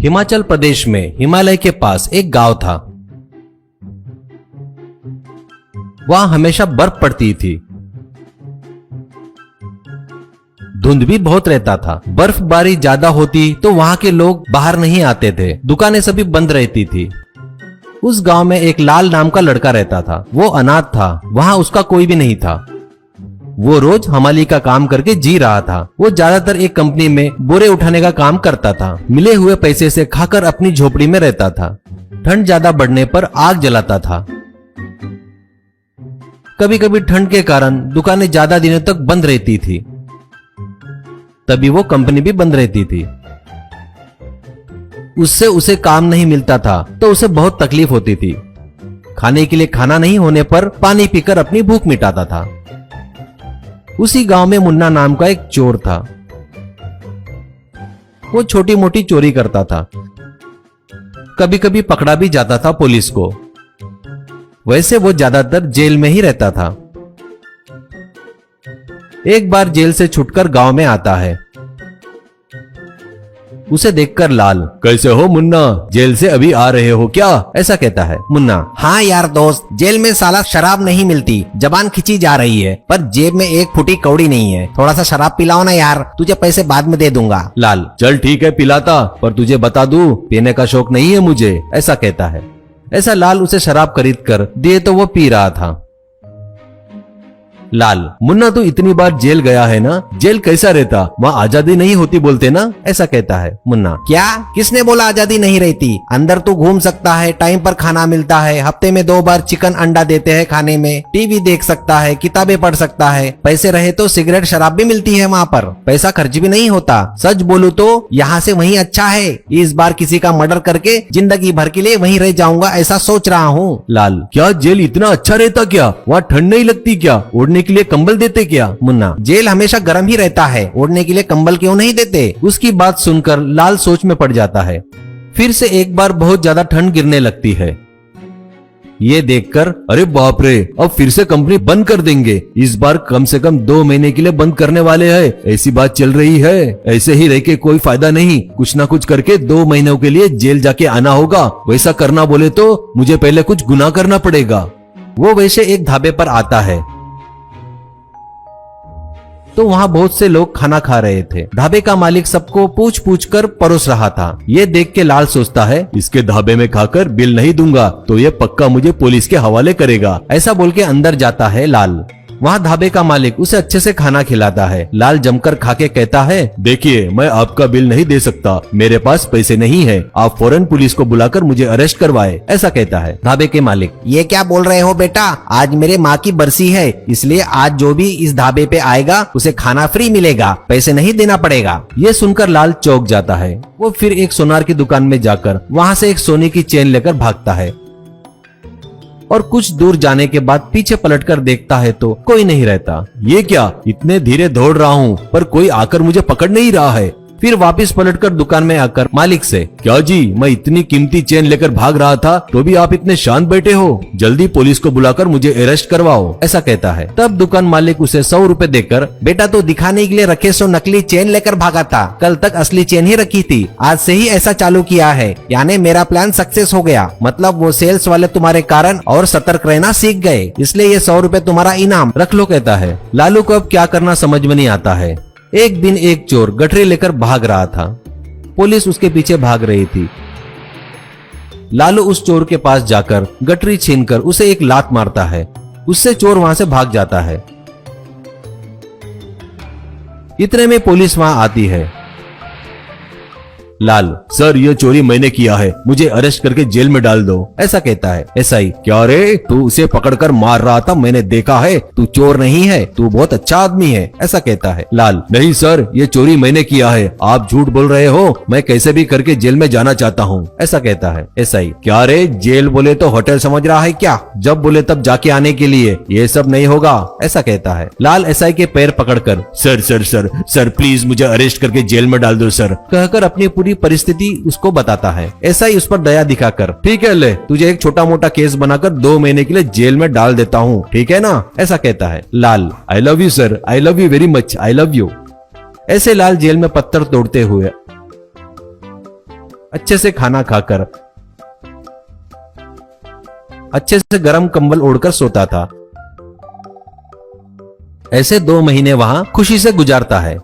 हिमाचल प्रदेश में हिमालय के पास एक गांव था। वहां हमेशा बर्फ पड़ती थी। धुंध भी बहुत रहता था। बर्फबारी ज्यादा होती तो वहां के लोग बाहर नहीं आते थे। दुकानें सभी बंद रहती थी। उस गांव में एक लाल नाम का लड़का रहता था। वो अनाथ था। वहां उसका कोई भी नहीं था। वो रोज हमाली का काम करके जी रहा था। वो ज्यादातर एक कंपनी में बोरे उठाने का काम करता था। मिले हुए पैसे से खाकर अपनी झोपड़ी में रहता था। ठंड ज्यादा बढ़ने पर आग जलाता था। कभी कभी ठंड के कारण दुकानें ज्यादा दिनों तक बंद रहती थी। तभी वो कंपनी भी बंद रहती थी। उससे उसे काम नहीं मिलता था तो उसे बहुत तकलीफ होती थी। खाने के लिए खाना नहीं होने पर पानी पीकर अपनी भूख मिटाता था। उसी गांव में मुन्ना नाम का एक चोर था। वो छोटी मोटी चोरी करता था। कभी कभी पकड़ा भी जाता था पुलिस को। वैसे वो ज्यादातर जेल में ही रहता था। एक बार जेल से छूटकर गांव में आता है। उसे देखकर लाल, कैसे हो मुन्ना, जेल से अभी आ रहे हो क्या, ऐसा कहता है। मुन्ना, हाँ यार दोस्त, जेल में साला शराब नहीं मिलती, जबान खिंची जा रही है, पर जेब में एक फुटी कौड़ी नहीं है। थोड़ा सा शराब पिलाओ ना यार, तुझे पैसे बाद में दे दूंगा। लाल, चल ठीक है पिलाता, पर तुझे बता दूं पीने का शौक नहीं है मुझे, ऐसा कहता है। ऐसा लाल उसे शराब खरीद कर दिए तो वो पी रहा था। लाल, मुन्ना तो इतनी बार जेल गया है ना, जेल कैसा रहता, वहाँ आजादी नहीं होती बोलते ना, ऐसा कहता है। मुन्ना, क्या, किसने बोला आजादी नहीं रहती? अंदर तू घूम सकता है, टाइम पर खाना मिलता है, हफ्ते में 2 बार चिकन अंडा देते हैं खाने में, टीवी देख सकता है, किताबें पढ़ सकता है, पैसे रहे तो सिगरेट शराब भी मिलती है वहाँ पर, पैसा खर्च भी नहीं होता। सच बोलूं तो यहाँ से वहीं अच्छा है। इस बार किसी का मर्डर करके जिंदगी भर के लिए वहीं रह जाऊंगा, ऐसा सोच रहा हूँ। लाल, क्या जेल इतना अच्छा रहता क्या, वहाँ ठंड नहीं लगती क्या, ओढ़ने के लिए कंबल देते क्या? मुन्ना, जेल हमेशा गर्म ही रहता है, ओढ़ने के लिए कंबल क्यों नहीं देते? उसकी बात सुनकर लाल सोच में पड़ जाता है। फिर से एक बार बहुत ज्यादा ठंड गिरने लगती है। ये देखकर, अरे बाप रे, अब फिर से कंपनी बंद कर देंगे, इस बार कम से कम 2 महीने के लिए बंद करने वाले हैं, ऐसी बात चल रही है। ऐसे ही रह के कोई फायदा नहीं, कुछ ना कुछ करके 2 महीनों के लिए जेल जाके आना होगा। वैसा करना बोले तो मुझे पहले कुछ गुनाह करना पड़ेगा। वो वैसे एक ढाबे पर आता है तो वहां बहुत से लोग खाना खा रहे थे। ढाबे का मालिक सबको पूछ पूछ कर परोस रहा था। ये देख के लाल सोचता है, इसके ढाबे में खाकर बिल नहीं दूंगा तो ये पक्का मुझे पुलिस के हवाले करेगा। ऐसा बोल के अंदर जाता है लाल। वहाँ ढाबे का मालिक उसे अच्छे से खाना खिलाता है। लाल जमकर खा के कहता है, देखिए मैं आपका बिल नहीं दे सकता, मेरे पास पैसे नहीं है, आप फौरन पुलिस को बुलाकर मुझे अरेस्ट करवाए, ऐसा कहता है ढाबे के मालिक। ये क्या बोल रहे हो बेटा, आज मेरे माँ की बरसी है, इसलिए आज जो भी इस ढाबे पे आएगा उसे खाना फ्री मिलेगा, पैसे नहीं देना पड़ेगा। ये सुनकर लाल चौंक जाता है। वो फिर एक सोनार की दुकान में जाकर वहाँ से एक सोने की चेन लेकर भागता है और कुछ दूर जाने के बाद पीछे पलटकर देखता है तो कोई नहीं रहता। ये क्या, इतने धीरे दौड़ रहा हूँ पर कोई आकर मुझे पकड़ नहीं रहा है। फिर वापस पलटकर दुकान में आकर मालिक से, क्या जी, मैं इतनी कीमती चेन लेकर भाग रहा था तो भी आप इतने शांत बैठे हो, जल्दी पुलिस को बुलाकर मुझे अरेस्ट करवाओ, ऐसा कहता है। तब दुकान मालिक उसे 100 रुपए देकर, बेटा तो दिखाने के लिए रखे सो नकली चेन लेकर भागा था, कल तक असली चेन ही रखी थी, आज से ही ऐसा चालू किया है, यानी मेरा प्लान सक्सेस हो गया। मतलब वो सेल्स वाले तुम्हारे कारण और सतर्क रहना सीख गए, इसलिए ये 100 रुपए तुम्हारा इनाम रख लो, कहता है। लालू को अब क्या करना समझ में नहीं आता है। एक दिन एक चोर गठरी लेकर भाग रहा था। पुलिस उसके पीछे भाग रही थी। लालू उस चोर के पास जाकर गठरी छीनकर उसे एक लात मारता है। उससे चोर वहां से भाग जाता है। इतने में पुलिस वहां आती है। लाल, सर ये चोरी मैंने किया है, मुझे अरेस्ट करके जेल में डाल दो, ऐसा कहता है। एसआई, क्या रे, तू उसे पकड़कर मार रहा था, मैंने देखा है, तू चोर नहीं है, तू बहुत अच्छा आदमी है, ऐसा कहता है। लाल, नहीं सर, ये चोरी मैंने किया है, आप झूठ बोल रहे हो, मैं कैसे भी करके जेल में जाना चाहता हूँ, ऐसा कहता है। एसआई, क्या रे, जेल बोले तो होटल समझ रहा है क्या, जब बोले तब जाके आने के लिए, ये सब नहीं होगा, ऐसा कहता है। लाल एसआई के पैर पकड़कर, sir sir sir sir please मुझे अरेस्ट करके जेल में डाल दो सर, कहकर अपनी पूरी परिस्थिति उसको बताता है। ऐसा ही उस पर दया दिखाकर, ठीक है ले, तुझे एक छोटा मोटा केस बनाकर 2 महीने के लिए जेल में डाल देता हूँ, ठीक है ना, ऐसा कहता है। लाल, I love you sir, I love you very much, I love you. ऐसे लाल जेल में पत्थर तोड़ते हुए अच्छे से खाना खाकर, अच्छे से गर्म कंबल ओढ़कर सोता था। ऐसे 2 महीने वहां खुशी से गुजारता है।